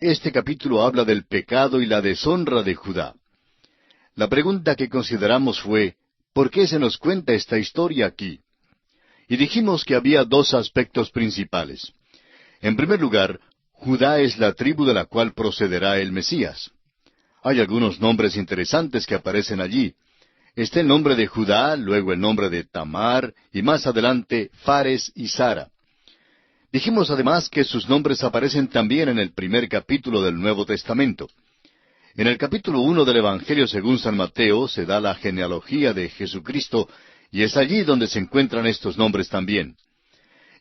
Este capítulo habla del pecado y la deshonra de Judá. La pregunta que consideramos fue, ¿por qué se nos cuenta esta historia aquí? Y dijimos que había dos aspectos principales. En primer lugar, Judá es la tribu de la cual procederá el Mesías. Hay algunos nombres interesantes que aparecen allí. Está el nombre de Judá, luego el nombre de Tamar, y más adelante Fares y Sara. Dijimos además que sus nombres aparecen también en el primer capítulo del Nuevo Testamento. En el capítulo 1 del Evangelio según San Mateo se da la genealogía de Jesucristo, y es allí donde se encuentran estos nombres también.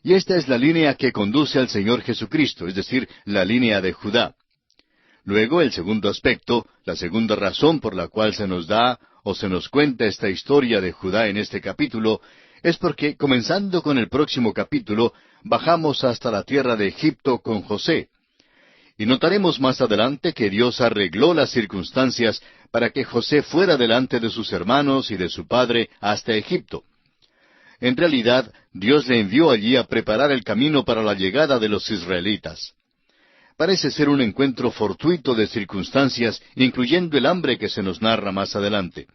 Y esta es la línea que conduce al Señor Jesucristo, es decir, la línea de Judá. Luego, el segundo aspecto, la segunda razón por la cual se nos da o se nos cuenta esta historia de Judá en este capítulo, es porque, comenzando con el próximo capítulo, bajamos hasta la tierra de Egipto con José. Y notaremos más adelante que Dios arregló las circunstancias para que José fuera delante de sus hermanos y de su padre hasta Egipto. En realidad, Dios le envió allí a preparar el camino para la llegada de los israelitas. Parece ser un encuentro fortuito de circunstancias, incluyendo el hambre que se nos narra más adelante.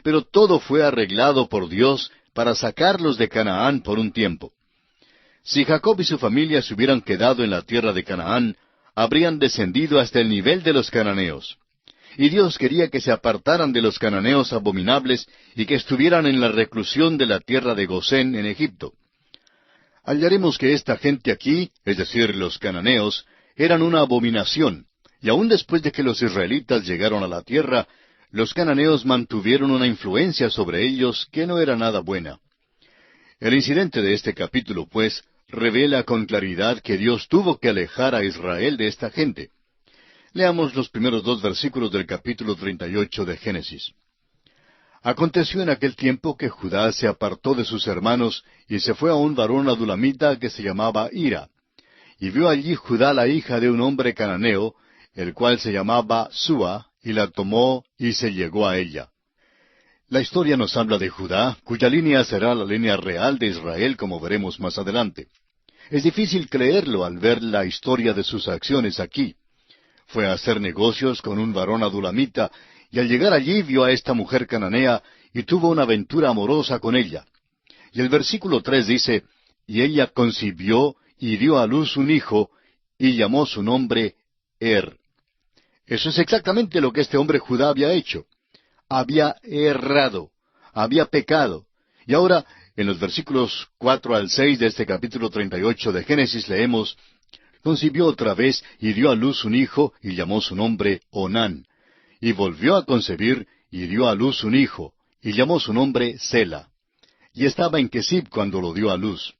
Pero todo fue arreglado por Dios para sacarlos de Canaán por un tiempo. Si Jacob y su familia se hubieran quedado en la tierra de Canaán, habrían descendido hasta el nivel de los cananeos. Y Dios quería que se apartaran de los cananeos abominables y que estuvieran en la reclusión de la tierra de Gosén en Egipto. Hallaremos que esta gente aquí, es decir, los cananeos, eran una abominación, y aun después de que los israelitas llegaron a la tierra, los cananeos mantuvieron una influencia sobre ellos que no era nada buena. El incidente de este capítulo, pues, revela con claridad que Dios tuvo que alejar a Israel de esta gente. Leamos los primeros 2 versículos del capítulo 38 de Génesis. Aconteció en aquel tiempo que Judá se apartó de sus hermanos y se fue a un varón adulamita que se llamaba Hira. Y vio allí Judá la hija de un hombre cananeo, el cual se llamaba Súa, y la tomó y se llegó a ella. La historia nos habla de Judá, cuya línea será la línea real de Israel, como veremos más adelante. Es difícil creerlo al ver la historia de sus acciones aquí. Fue a hacer negocios con un varón adulamita, y al llegar allí vio a esta mujer cananea, y tuvo una aventura amorosa con ella. Y el versículo 3 dice, y ella concibió y dio a luz un hijo, y llamó su nombre Eso es exactamente lo que este hombre Judá había hecho. Había errado, había pecado. Y ahora, en los versículos 4 al 6 de este capítulo 38 de Génesis leemos, concibió otra vez y dio a luz un hijo, y llamó su nombre Onán. Y volvió a concebir y dio a luz un hijo, y llamó su nombre Sela. Y estaba en Quesib cuando lo dio a luz.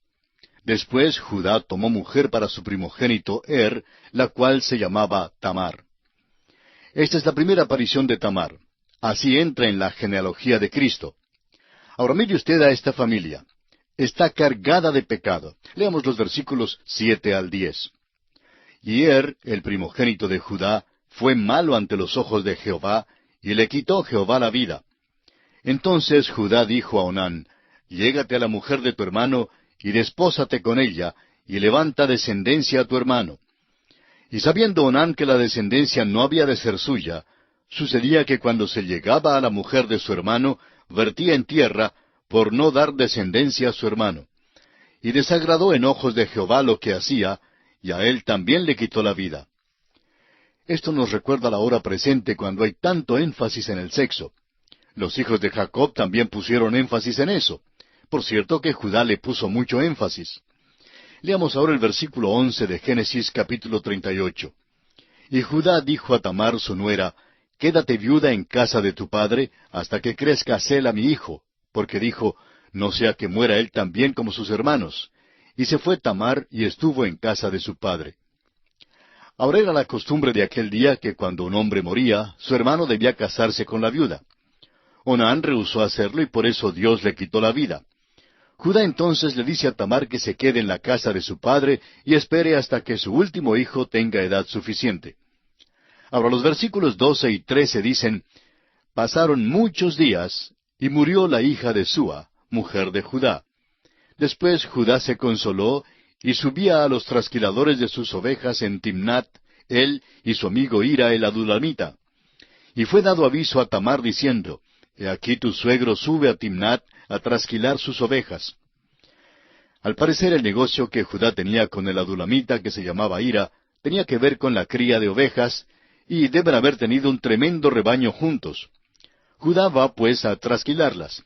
Después Judá tomó mujer para su primogénito la cual se llamaba Tamar. Esta es la primera aparición de Tamar. Así entra en la genealogía de Cristo. Ahora mire usted a esta familia. Está cargada de pecado. Leamos los versículos 7 al 10. Y el primogénito de Judá, fue malo ante los ojos de Jehová, y le quitó Jehová la vida. Entonces Judá dijo a Onán, llégate a la mujer de tu hermano, y despósate con ella, y levanta descendencia a tu hermano. Y sabiendo Onán que la descendencia no había de ser suya, sucedía que cuando se llegaba a la mujer de su hermano, vertía en tierra, por no dar descendencia a su hermano. Y desagradó en ojos de Jehová lo que hacía, y a él también le quitó la vida. Esto nos recuerda la hora presente cuando hay tanto énfasis en el sexo. Los hijos de Jacob también pusieron énfasis en eso. Por cierto que Judá le puso mucho énfasis. Leamos ahora el versículo 11 de Génesis capítulo 38. Y Judá dijo a Tamar su nuera, quédate viuda en casa de tu padre, hasta que crezca Sela mi hijo, porque dijo, no sea que muera él también como sus hermanos. Y se fue Tamar y estuvo en casa de su padre. Ahora era la costumbre de aquel día que cuando un hombre moría, su hermano debía casarse con la viuda. Onán rehusó hacerlo y por eso Dios le quitó la vida. Judá entonces le dice a Tamar que se quede en la casa de su padre y espere hasta que su último hijo tenga edad suficiente. Ahora los versículos 12 y 13 dicen, pasaron muchos días y murió la hija de Súa, mujer de Judá. Después Judá se consoló y subía a los trasquiladores de sus ovejas en Timnat, él y su amigo Hira el adulamita. Y fue dado aviso a Tamar diciendo, He aquí tu suegro sube a Timnat a trasquilar sus ovejas. Al parecer el negocio que Judá tenía con el adulamita que se llamaba Hira tenía que ver con la cría de ovejas, y deben haber tenido un tremendo rebaño juntos. Judá va pues a trasquilarlas.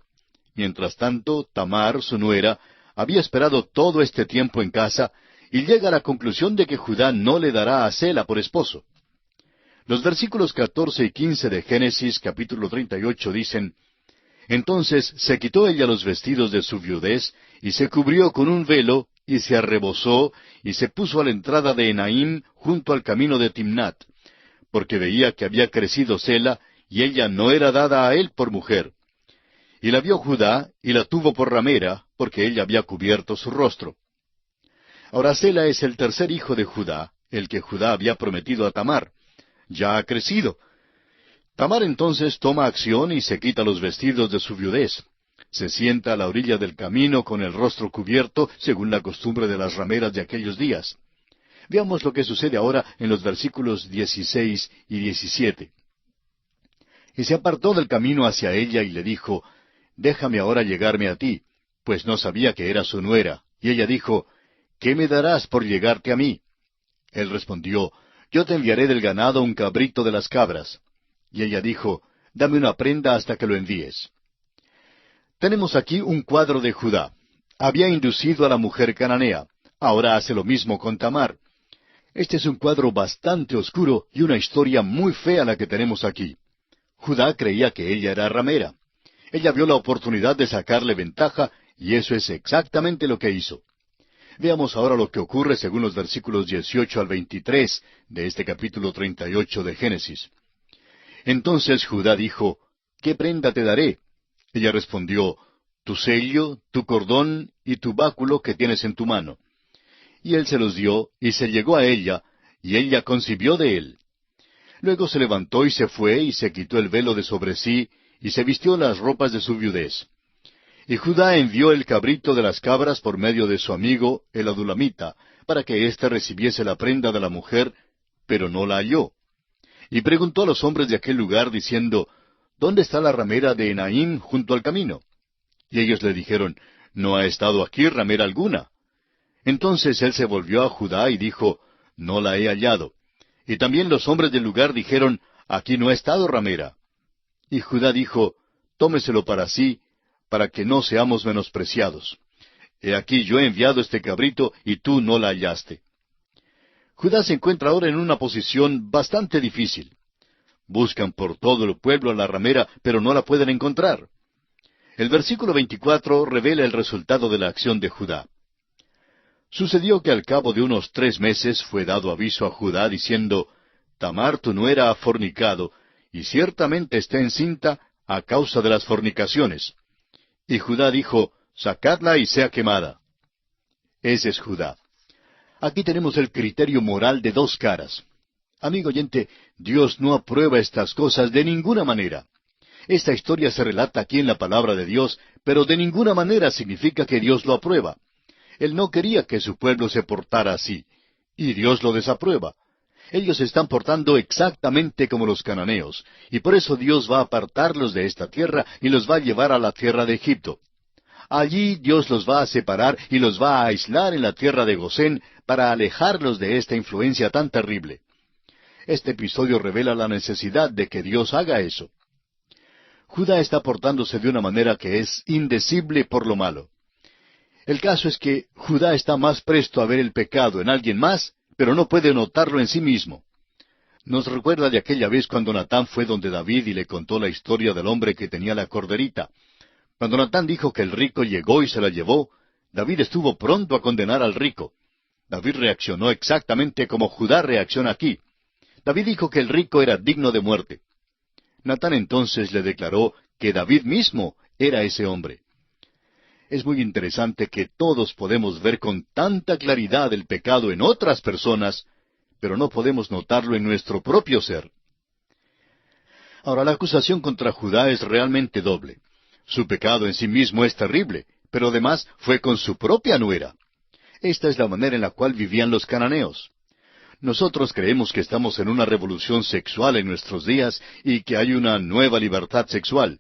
Mientras tanto, Tamar, su nuera, había esperado todo este tiempo en casa, y llega a la conclusión de que Judá no le dará a Sela por esposo. Los versículos 14 y 15 de Génesis capítulo 38 dicen, Entonces se quitó ella los vestidos de su viudez, y se cubrió con un velo, y se arrebozó, y se puso a la entrada de Enaim, junto al camino de Timnat, porque veía que había crecido Sela, y ella no era dada a él por mujer. Y la vio Judá, y la tuvo por ramera, porque ella había cubierto su rostro. Ahora Sela es el tercer hijo de Judá, el que Judá había prometido a Tamar. Ya ha crecido. Tamar entonces toma acción y se quita los vestidos de su viudez. Se sienta a la orilla del camino con el rostro cubierto, según la costumbre de las rameras de aquellos días. Veamos lo que sucede ahora en los versículos 16 y 17. Y se apartó del camino hacia ella y le dijo, Déjame ahora llegarme a ti, pues no sabía que era su nuera. Y ella dijo, ¿Qué me darás por llegarte a mí? Él respondió, Yo te enviaré del ganado un cabrito de las cabras. Y ella dijo, Dame una prenda hasta que lo envíes. Tenemos aquí un cuadro de Judá. Había inducido a la mujer cananea. Ahora hace lo mismo con Tamar. Este es un cuadro bastante oscuro y una historia muy fea la que tenemos aquí. Judá creía que ella era ramera. Ella vio la oportunidad de sacarle ventaja, y eso es exactamente lo que hizo. Veamos ahora lo que ocurre según los versículos 18 al 23 de este capítulo 38 de Génesis. Entonces Judá dijo, ¿Qué prenda te daré? Ella respondió, Tu sello, tu cordón y tu báculo que tienes en tu mano. Y él se los dio, y se llegó a ella, y ella concibió de él. Luego se levantó y se fue, y se quitó el velo de sobre sí, y se vistió las ropas de su viudez. Y Judá envió el cabrito de las cabras por medio de su amigo, el adulamita, para que éste recibiese la prenda de la mujer, pero no la halló. Y preguntó a los hombres de aquel lugar, diciendo, ¿Dónde está la ramera de Enaim junto al camino? Y ellos le dijeron, No ha estado aquí ramera alguna. Entonces él se volvió a Judá y dijo, No la he hallado. Y también los hombres del lugar dijeron, Aquí no ha estado ramera. Y Judá dijo, Tómeselo para sí, para que no seamos menospreciados. He aquí yo he enviado este cabrito, y tú no la hallaste. Judá se encuentra ahora en una posición bastante difícil. Buscan por todo el pueblo a la ramera, pero no la pueden encontrar. El versículo 24 revela el resultado de la acción de Judá. Sucedió que al cabo de unos 3 meses fue dado aviso a Judá diciendo, Tamar tu nuera ha fornicado, y ciertamente está encinta a causa de las fornicaciones. Y Judá dijo, Sacadla y sea quemada. Ese es Judá. Aquí tenemos el criterio moral de 2 caras. Amigo oyente, Dios no aprueba estas cosas de ninguna manera. Esta historia se relata aquí en la palabra de Dios, pero de ninguna manera significa que Dios lo aprueba. Él no quería que su pueblo se portara así, y Dios lo desaprueba. Ellos se están portando exactamente como los cananeos, y por eso Dios va a apartarlos de esta tierra y los va a llevar a la tierra de Egipto. Allí Dios los va a separar y los va a aislar en la tierra de Gosén para alejarlos de esta influencia tan terrible. Este episodio revela la necesidad de que Dios haga eso. Judá está portándose de una manera que es indecible por lo malo. El caso es que Judá está más presto a ver el pecado en alguien más, pero no puede notarlo en sí mismo. Nos recuerda de aquella vez cuando Natán fue donde David y le contó la historia del hombre que tenía la corderita. Cuando Natán dijo que el rico llegó y se la llevó, David estuvo pronto a condenar al rico. David reaccionó exactamente como Judá reacciona aquí. David dijo que el rico era digno de muerte. Natán entonces le declaró que David mismo era ese hombre. Es muy interesante que todos podemos ver con tanta claridad el pecado en otras personas, pero no podemos notarlo en nuestro propio ser. Ahora, la acusación contra Judá es realmente doble. Su pecado en sí mismo es terrible, pero además fue con su propia nuera. Esta es la manera en la cual vivían los cananeos. Nosotros creemos que estamos en una revolución sexual en nuestros días y que hay una nueva libertad sexual.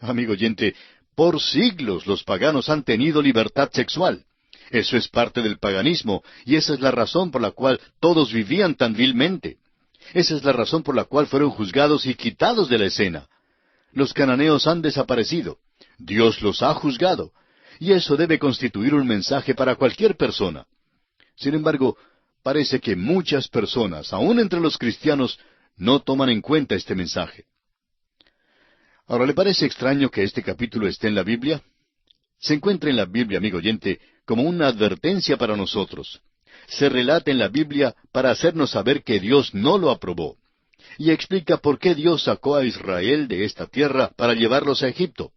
Amigo oyente, por siglos los paganos han tenido libertad sexual. Eso es parte del paganismo y esa es la razón por la cual todos vivían tan vilmente. Esa es la razón por la cual fueron juzgados y quitados de la escena. Los cananeos han desaparecido. Dios los ha juzgado. Y eso debe constituir un mensaje para cualquier persona. Sin embargo, parece que muchas personas, aun entre los cristianos, no toman en cuenta este mensaje. Ahora, ¿le parece extraño que este capítulo esté en la Biblia? Se encuentra en la Biblia, amigo oyente, como una advertencia para nosotros. Se relata en la Biblia para hacernos saber que Dios no lo aprobó. Y explica por qué Dios sacó a Israel de esta tierra para llevarlos a Egipto.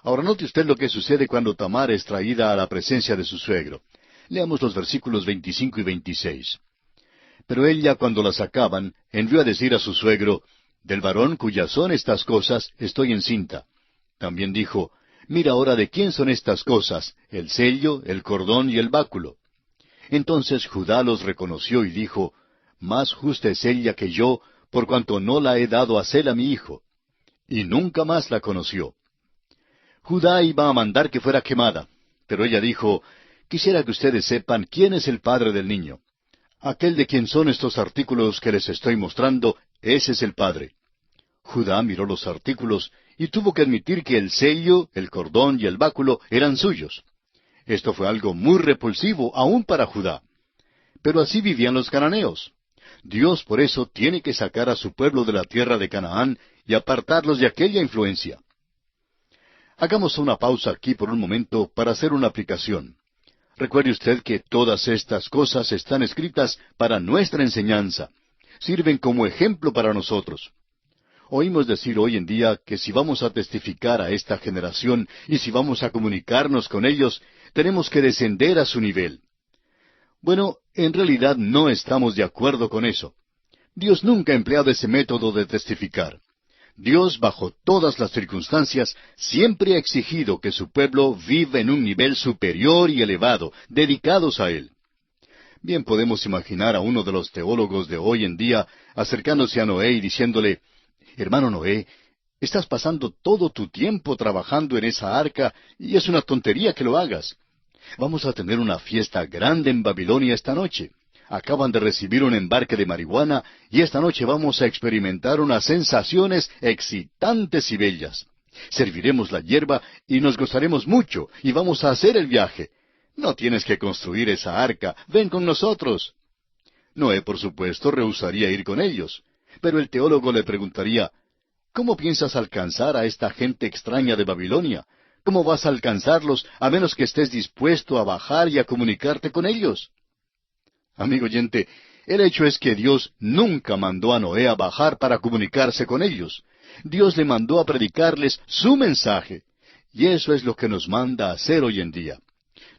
Ahora note usted lo que sucede cuando Tamar es traída a la presencia de su suegro. Leamos los versículos 25 y 26. Pero ella, cuando la sacaban, envió a decir a su suegro, «Del varón cuyas son estas cosas, estoy encinta». También dijo, «Mira ahora de quién son estas cosas, el sello, el cordón y el báculo». Entonces Judá los reconoció y dijo, «Más justa es ella que yo, por cuanto no la he dado a Sela mi hijo». Y nunca más la conoció. Judá iba a mandar que fuera quemada, pero ella dijo, «Quisiera que ustedes sepan quién es el padre del niño. Aquel de quien son estos artículos que les estoy mostrando, ese es el padre». Judá miró los artículos y tuvo que admitir que el sello, el cordón y el báculo eran suyos. Esto fue algo muy repulsivo aún para Judá. Pero así vivían los cananeos. Dios por eso tiene que sacar a su pueblo de la tierra de Canaán y apartarlos de aquella influencia. Hagamos una pausa aquí por un momento para hacer una aplicación. Recuerde usted que todas estas cosas están escritas para nuestra enseñanza. Sirven como ejemplo para nosotros. Oímos decir hoy en día que si vamos a testificar a esta generación y si vamos a comunicarnos con ellos, tenemos que descender a su nivel. Bueno, en realidad no estamos de acuerdo con eso. Dios nunca ha empleado ese método de testificar. Dios, bajo todas las circunstancias, siempre ha exigido que su pueblo viva en un nivel superior y elevado, dedicados a Él. Bien podemos imaginar a uno de los teólogos de hoy en día acercándose a Noé y diciéndole, «Hermano Noé, estás pasando todo tu tiempo trabajando en esa arca y es una tontería que lo hagas. Vamos a tener una fiesta grande en Babilonia esta noche. Acaban de recibir un embarque de marihuana y esta noche vamos a experimentar unas sensaciones excitantes y bellas. Serviremos la hierba y nos gozaremos mucho y vamos a hacer el viaje. No tienes que construir esa arca, ven con nosotros». Noé, por supuesto, rehusaría ir con ellos. Pero el teólogo le preguntaría, «¿Cómo piensas alcanzar a esta gente extraña de Babilonia? ¿Cómo vas a alcanzarlos a menos que estés dispuesto a bajar y a comunicarte con ellos?» Amigo oyente, el hecho es que Dios nunca mandó a Noé a bajar para comunicarse con ellos. Dios le mandó a predicarles su mensaje. Y eso es lo que nos manda a hacer hoy en día.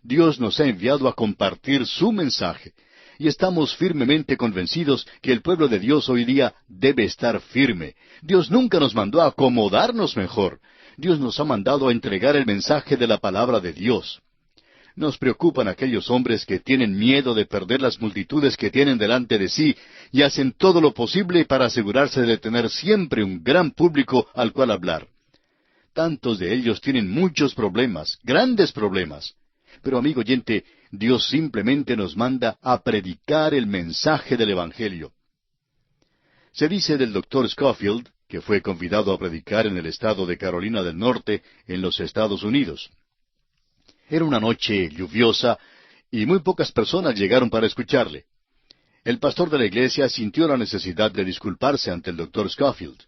Dios nos ha enviado a compartir su mensaje. Y estamos firmemente convencidos que el pueblo de Dios hoy día debe estar firme. Dios nunca nos mandó a acomodarnos mejor. Dios nos ha mandado a entregar el mensaje de la palabra de Dios. Nos preocupan aquellos hombres que tienen miedo de perder las multitudes que tienen delante de sí y hacen todo lo posible para asegurarse de tener siempre un gran público al cual hablar. Tantos de ellos tienen muchos problemas, grandes problemas. Pero amigo oyente, Dios simplemente nos manda a predicar el mensaje del Evangelio. Se dice del Dr. Scofield, que fue convidado a predicar en el estado de Carolina del Norte, en los Estados Unidos. Era una noche lluviosa y muy pocas personas llegaron para escucharle. El pastor de la iglesia sintió la necesidad de disculparse ante el Dr. Scofield.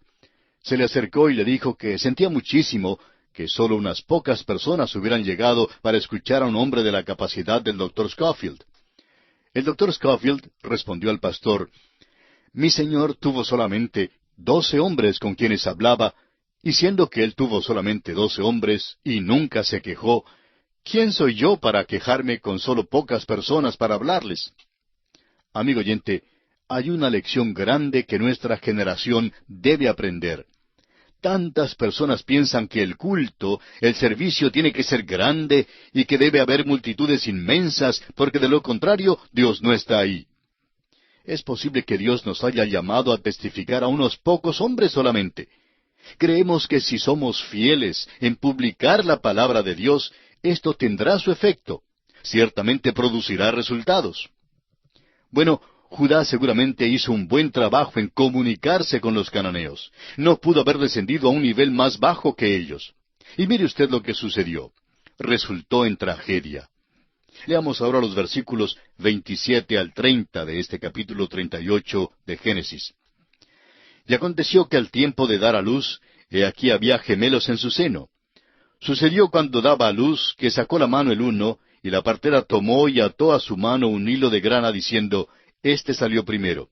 Se le acercó y le dijo que sentía muchísimo que solo unas pocas personas hubieran llegado para escuchar a un hombre de la capacidad del Dr. Scofield. El Dr. Scofield respondió al pastor, «Mi señor tuvo solamente 12 hombres con quienes hablaba, y siendo que él tuvo solamente 12 hombres y nunca se quejó, ¿quién soy yo para quejarme con solo pocas personas para hablarles?» Amigo oyente, hay una lección grande que nuestra generación debe aprender. Tantas personas piensan que el culto, el servicio tiene que ser grande y que debe haber multitudes inmensas, porque de lo contrario Dios no está ahí. Es posible que Dios nos haya llamado a testificar a unos pocos hombres solamente. Creemos que si somos fieles en publicar la palabra de Dios, esto tendrá su efecto. Ciertamente producirá resultados. Bueno, Judá seguramente hizo un buen trabajo en comunicarse con los cananeos. No pudo haber descendido a un nivel más bajo que ellos. Y mire usted lo que sucedió. Resultó en tragedia. Leamos ahora los versículos 27 al 30 de este capítulo 38 de Génesis. Y aconteció que al tiempo de dar a luz, he aquí había gemelos en su seno. Sucedió cuando daba a luz, que sacó la mano el uno, y la partera tomó y ató a su mano un hilo de grana, diciendo, Este salió primero.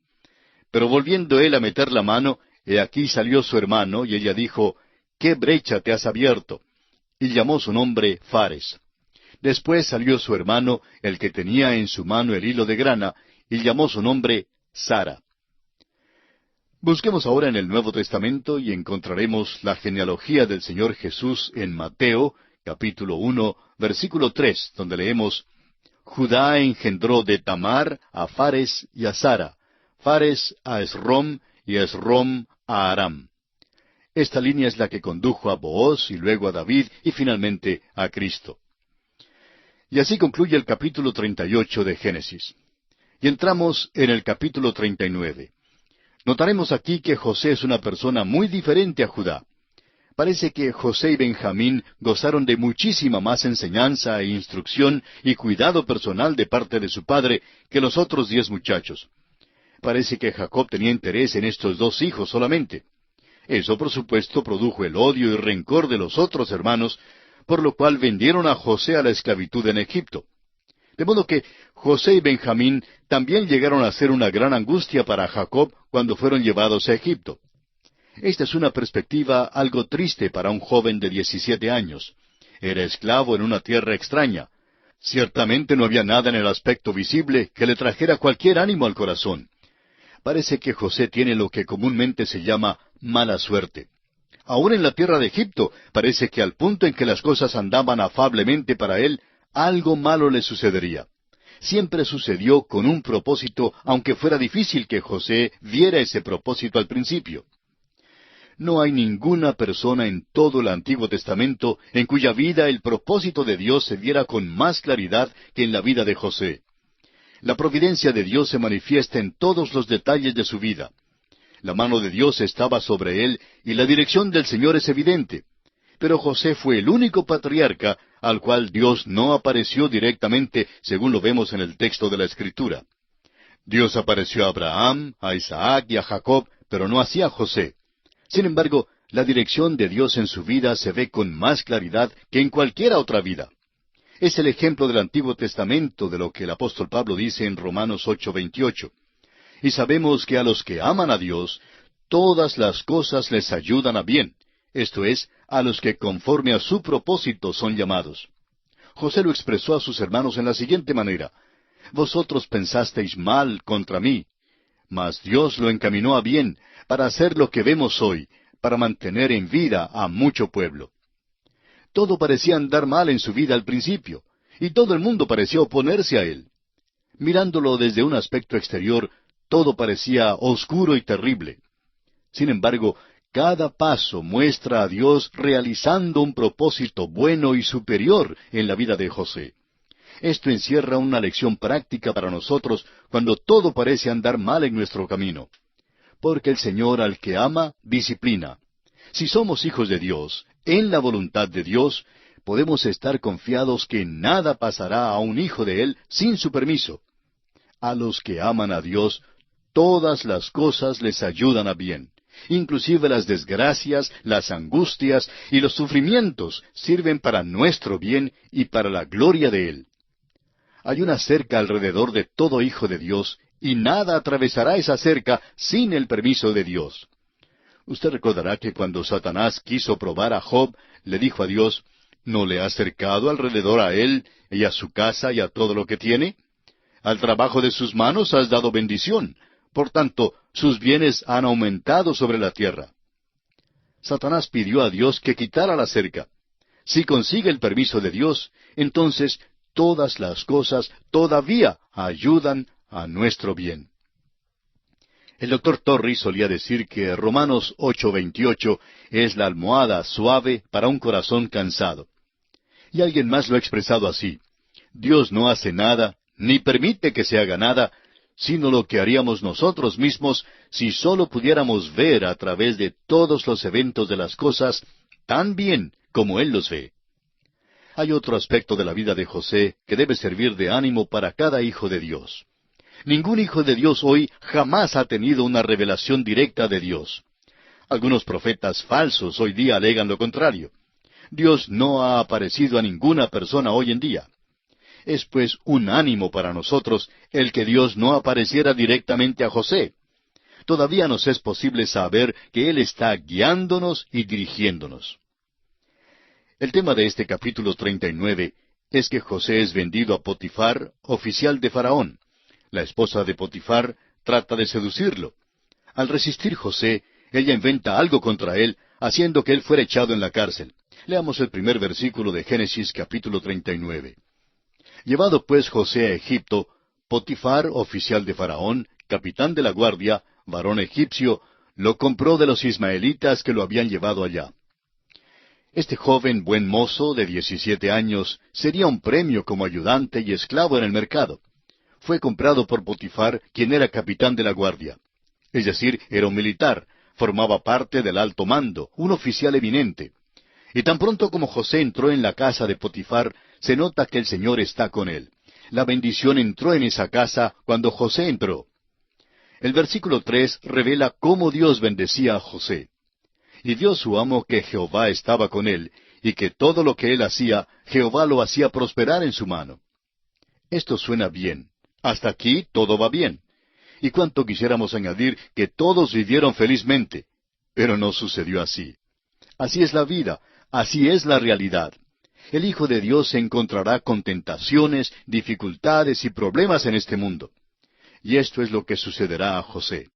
Pero volviendo él a meter la mano, he aquí salió su hermano, y ella dijo, ¿Qué brecha te has abierto? Y llamó su nombre Fares. Después salió su hermano, el que tenía en su mano el hilo de grana, y llamó su nombre Sara. Busquemos ahora en el Nuevo Testamento y encontraremos la genealogía del Señor Jesús en Mateo, capítulo 1, versículo 3, donde leemos, Judá engendró de Tamar a Fares y a Sara, Fares a Esrom y Esrom a Aram. Esta línea es la que condujo a Booz y luego a David y finalmente a Cristo. Y así concluye el capítulo 38 de Génesis. Y entramos en el capítulo 39. Notaremos aquí que José es una persona muy diferente a Judá. Parece que José y Benjamín gozaron de muchísima más enseñanza e instrucción y cuidado personal de parte de su padre que los otros 10 muchachos. Parece que Jacob tenía interés en estos 2 hijos solamente. Eso, por supuesto, produjo el odio y rencor de los otros hermanos, por lo cual vendieron a José a la esclavitud en Egipto. De modo que José y Benjamín también llegaron a ser una gran angustia para Jacob cuando fueron llevados a Egipto. Esta es una perspectiva algo triste para un joven de 17 años. Era esclavo en una tierra extraña. Ciertamente no había nada en el aspecto visible que le trajera cualquier ánimo al corazón. Parece que José tiene lo que comúnmente se llama mala suerte. Aún en la tierra de Egipto, parece que al punto en que las cosas andaban afablemente para él, algo malo le sucedería. Siempre sucedió con un propósito, aunque fuera difícil que José viera ese propósito al principio. No hay ninguna persona en todo el Antiguo Testamento en cuya vida el propósito de Dios se viera con más claridad que en la vida de José. La providencia de Dios se manifiesta en todos los detalles de su vida. La mano de Dios estaba sobre él y la dirección del Señor es evidente. Pero José fue el único patriarca al cual Dios no apareció directamente, según lo vemos en el texto de la Escritura. Dios apareció a Abraham, a Isaac y a Jacob, pero no así a José. Sin embargo, la dirección de Dios en su vida se ve con más claridad que en cualquier otra vida. Es el ejemplo del Antiguo Testamento de lo que el apóstol Pablo dice en Romanos 8:28. Y sabemos que a los que aman a Dios, todas las cosas les ayudan a bien, esto es, a los que conforme a su propósito son llamados. José lo expresó a sus hermanos en la siguiente manera, Vosotros pensasteis mal contra mí, mas Dios lo encaminó a bien, para hacer lo que vemos hoy, para mantener en vida a mucho pueblo. Todo parecía andar mal en su vida al principio, y todo el mundo parecía oponerse a él. Mirándolo desde un aspecto exterior, todo parecía oscuro y terrible. Sin embargo, cada paso muestra a Dios realizando un propósito bueno y superior en la vida de José. Esto encierra una lección práctica para nosotros cuando todo parece andar mal en nuestro camino. Porque el Señor al que ama, disciplina. Si somos hijos de Dios, en la voluntad de Dios, podemos estar confiados que nada pasará a un hijo de Él sin su permiso. A los que aman a Dios, todas las cosas les ayudan a bien. Inclusive las desgracias, las angustias y los sufrimientos sirven para nuestro bien y para la gloria de Él. Hay una cerca alrededor de todo hijo de Dios, y nada atravesará esa cerca sin el permiso de Dios. Usted recordará que cuando Satanás quiso probar a Job, le dijo a Dios, ¿no le has cercado alrededor a él y a su casa y a todo lo que tiene? Al trabajo de sus manos has dado bendición. Por tanto, sus bienes han aumentado sobre la tierra. Satanás pidió a Dios que quitara la cerca. Si consigue el permiso de Dios, entonces todas las cosas todavía ayudan a nuestro bien. El doctor Torrey solía decir que Romanos 8:28 es la almohada suave para un corazón cansado. Y alguien más lo ha expresado así: Dios no hace nada, ni permite que se haga nada, sino lo que haríamos nosotros mismos si sólo pudiéramos ver a través de todos los eventos de las cosas tan bien como Él los ve. Hay otro aspecto de la vida de José que debe servir de ánimo para cada hijo de Dios. Ningún hijo de Dios hoy jamás ha tenido una revelación directa de Dios. Algunos profetas falsos hoy día alegan lo contrario. Dios no ha aparecido a ninguna persona hoy en día. Es pues un ánimo para nosotros el que Dios no apareciera directamente a José. Todavía nos es posible saber que Él está guiándonos y dirigiéndonos. El tema de este capítulo 39 es que José es vendido a Potifar, oficial de Faraón. La esposa de Potifar trata de seducirlo. Al resistir José, ella inventa algo contra él, haciendo que él fuera echado en la cárcel. Leamos el primer versículo de Génesis capítulo 39. Llevado pues José a Egipto, Potifar, oficial de Faraón, capitán de la guardia, varón egipcio, lo compró de los ismaelitas que lo habían llevado allá. Este joven buen mozo de 17 años sería un premio como ayudante y esclavo en el mercado. Fue comprado por Potifar, quien era capitán de la guardia. Es decir, era un militar, formaba parte del alto mando, un oficial eminente. Y tan pronto como José entró en la casa de Potifar, se nota que el Señor está con él. La bendición entró en esa casa cuando José entró. El versículo 3 revela cómo Dios bendecía a José. Y vio su amo que Jehová estaba con él, y que todo lo que él hacía, Jehová lo hacía prosperar en su mano. Esto suena bien. Hasta aquí todo va bien. Y cuánto quisiéramos añadir que todos vivieron felizmente. Pero no sucedió así. Así es la vida, así es la realidad. El Hijo de Dios se encontrará con tentaciones, dificultades y problemas en este mundo. Y esto es lo que sucederá a José.